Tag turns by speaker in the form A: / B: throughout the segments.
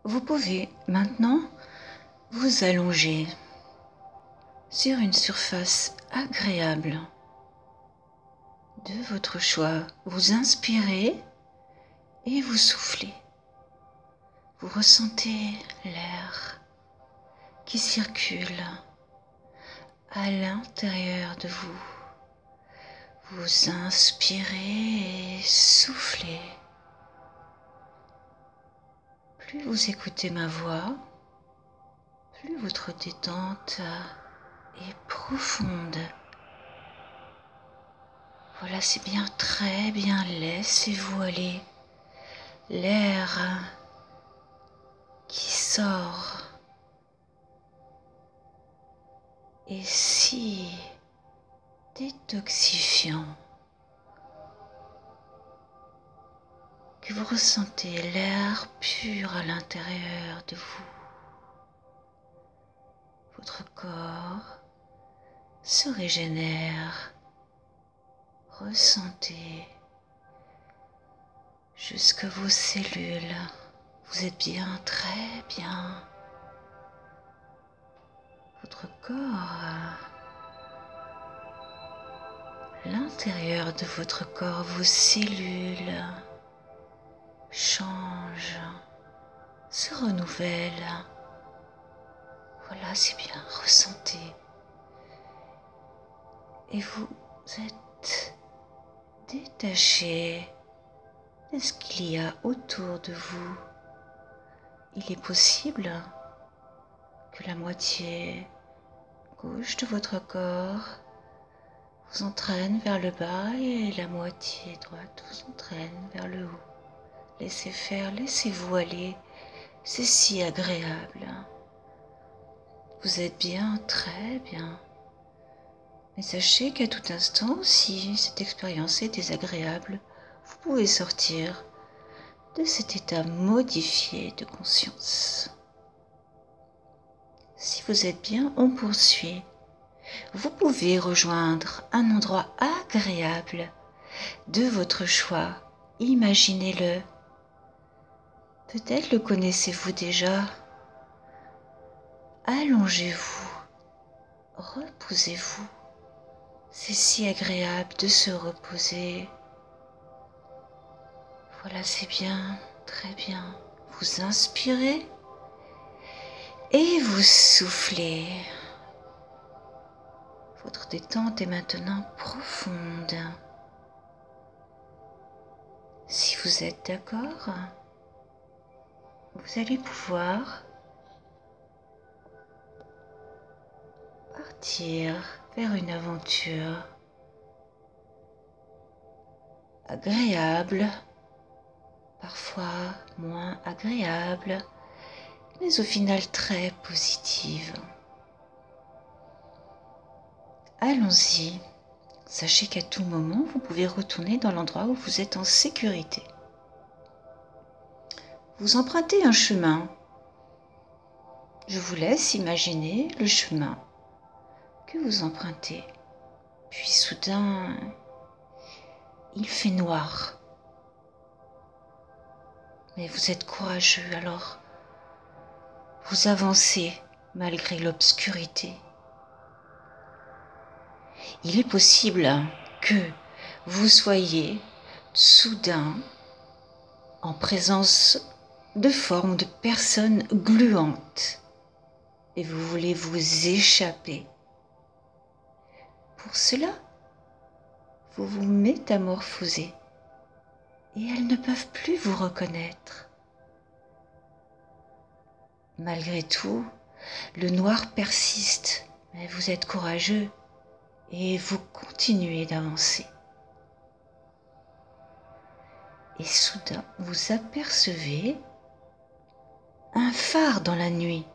A: Vous pouvez maintenant vous allonger sur une surface agréable de votre choix. Vous inspirez et vous soufflez. Vous ressentez l'air qui circule à l'intérieur de vous. Vous inspirez et soufflez. Plus vous écoutez ma voix, plus votre détente est profonde. Voilà, c'est bien, très bien. Laissez-vous aller. L'air qui sort est si détoxifiant que vous ressentez l'air pur à l'intérieur de vous. Votre corps se régénère. Ressentez jusque vos cellules. Vous êtes bien, très bien. Votre corps, l'intérieur de votre corps, vos cellules changent, se renouvellent. Voilà, c'est bien, ressentez. Et vous êtes détaché de ce qu'il y a autour de vous. Il est possible que la moitié gauche de votre corps vous entraîne vers le bas et la moitié droite vous entraîne vers le haut. Laissez faire, laissez-vous aller, c'est si agréable. Vous êtes bien, très bien. Mais sachez qu'à tout instant, si cette expérience est désagréable, vous pouvez sortir de cet état modifié de conscience. Si vous êtes bien, on poursuit. Vous pouvez rejoindre un endroit agréable de votre choix. Imaginez-le. Peut-être le connaissez-vous déjà. Allongez-vous, reposez-vous. C'est si agréable de se reposer. Voilà, c'est bien, très bien. Vous inspirez et vous soufflez. Votre détente est maintenant profonde. Si vous êtes d'accord, vous allez pouvoir partir vers une aventure agréable, parfois moins agréable, mais au final très positive. Allons-y. Sachez qu'à tout moment, vous pouvez retourner dans l'endroit où vous êtes en sécurité. Vous empruntez un chemin. Je vous laisse imaginer le chemin que vous empruntez. Puis soudain, il fait noir. Mais vous êtes courageux, alors vous avancez malgré l'obscurité. Il est possible que vous soyez soudain en présence de formes de personnes gluantes et vous voulez vous échapper. Pour cela, vous vous métamorphosez et elles ne peuvent plus vous reconnaître. Malgré tout, le noir persiste, mais vous êtes courageux et vous continuez d'avancer. Et soudain, vous apercevez un phare dans la nuit.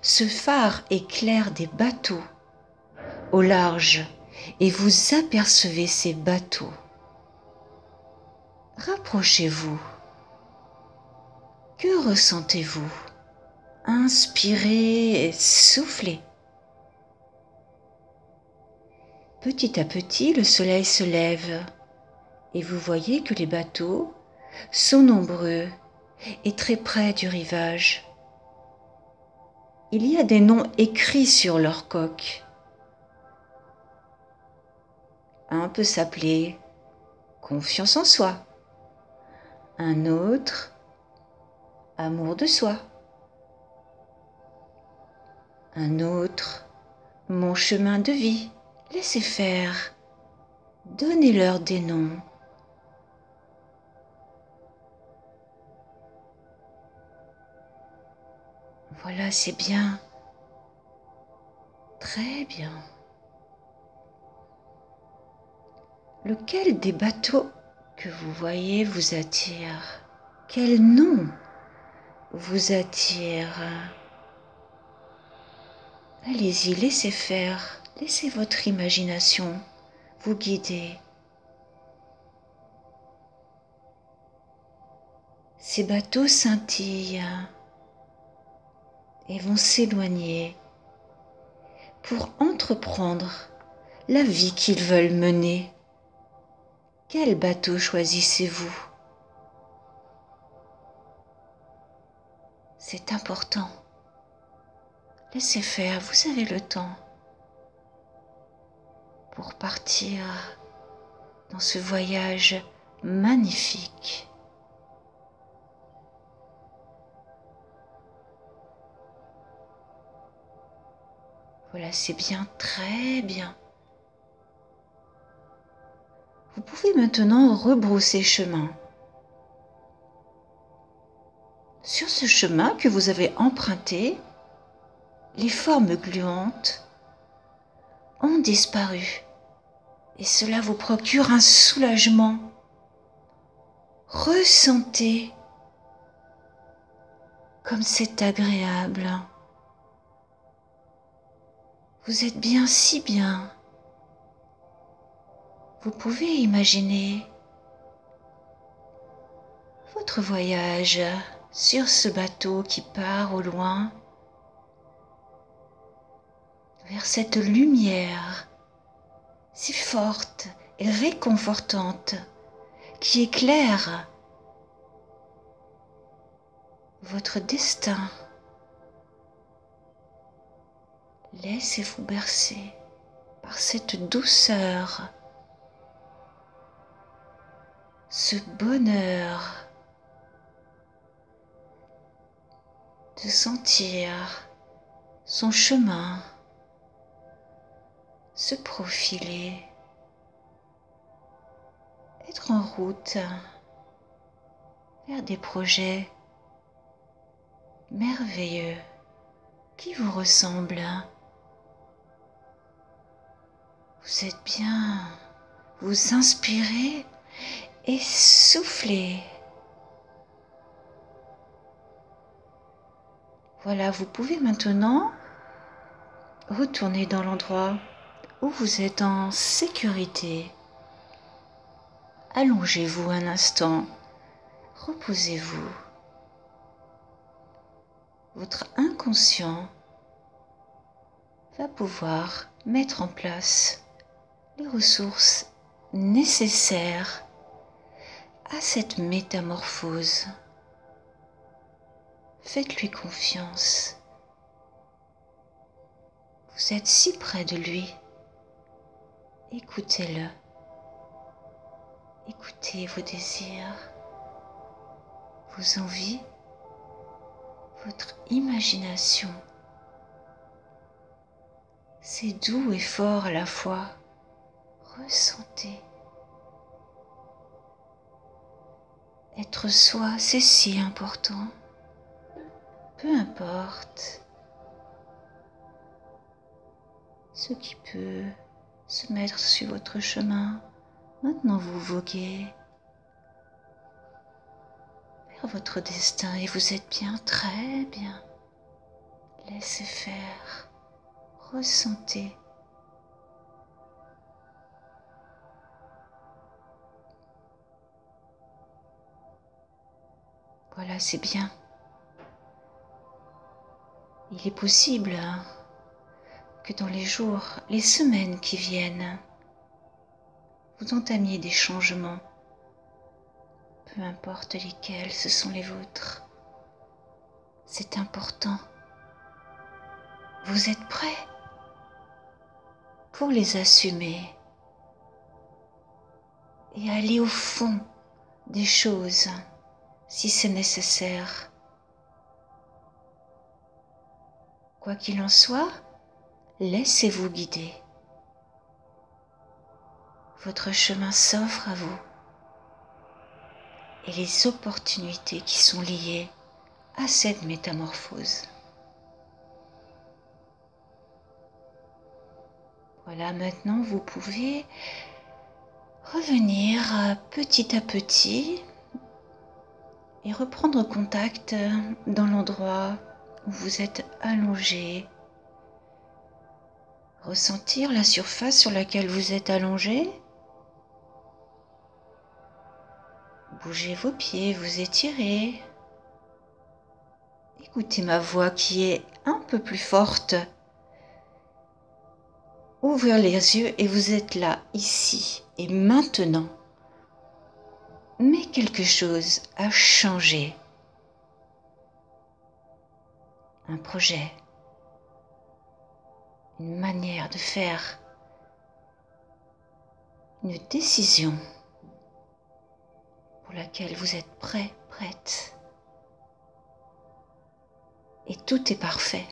A: Ce phare éclaire des bateaux au large et vous apercevez ces bateaux. Rapprochez-vous. Que ressentez-vous? Inspirez et soufflez. Petit à petit, le soleil se lève et vous voyez que les bateaux sont nombreux et très près du rivage. Il y a des noms écrits sur leur coque. Un peut s'appeler confiance en soi, un autre amour de soi, un autre mon chemin de vie. Laissez faire, donnez-leur des noms. Voilà, c'est bien, très bien. Lequel des bateaux que vous voyez vous attire? Quel nom vous attire? Allez-y, laissez faire, laissez votre imagination vous guider. Ces bateaux scintillent et vont s'éloigner pour entreprendre la vie qu'ils veulent mener. Quel bateau choisissez-vous? C'est important. Laissez faire, vous avez le temps pour partir dans ce voyage magnifique. Voilà, c'est bien, très bien. Vous pouvez maintenant rebrousser chemin. Sur ce chemin que vous avez emprunté, les formes gluantes ont disparu et cela vous procure un soulagement. Ressentez comme c'est agréable. Vous êtes bien, si bien. Vous pouvez imaginer votre voyage sur ce bateau qui part au loin vers cette lumière si forte et réconfortante qui éclaire votre destin. Laissez-vous bercer par cette douceur, ce bonheur de sentir son chemin se profiler, être en route vers des projets merveilleux qui vous ressemblent. Vous êtes bien, vous inspirez et soufflez. Voilà, vous pouvez maintenant retourner dans l'endroit où vous êtes en sécurité. Allongez-vous un instant, reposez-vous. Votre inconscient va pouvoir mettre en place les ressources nécessaires à cette métamorphose. Faites-lui confiance. Vous êtes si près de lui. Écoutez-le. Écoutez vos désirs, vos envies, votre imagination. C'est doux et fort à la fois. Ressentez. Être soi, c'est si important. Peu importe ce qui peut se mettre sur votre chemin. Maintenant, vous voguez vers votre destin et vous êtes bien, très bien. Laissez faire, ressentez. Voilà, c'est bien. Il est possible que dans les jours, les semaines qui viennent, vous entamiez des changements. peu importe lesquels, ce sont les vôtres. C'est important. Vous êtes prêts pour les assumer et aller au fond des choses si c'est nécessaire. Quoi qu'il en soit, laissez-vous guider. Votre chemin s'offre à vous et les opportunités qui sont liées à cette métamorphose. Voilà, maintenant vous pouvez revenir petit à petit et reprendre contact dans l'endroit où vous êtes allongé. Ressentir la surface sur laquelle vous êtes allongé. Bougez vos pieds, vous étirez. Écoutez ma voix qui est un peu plus forte. Ouvrez les yeux et vous êtes là, ici et maintenant. Mais quelque chose a changé. Un projet, une manière de faire, une décision pour laquelle vous êtes prêt, prête. Et tout est parfait.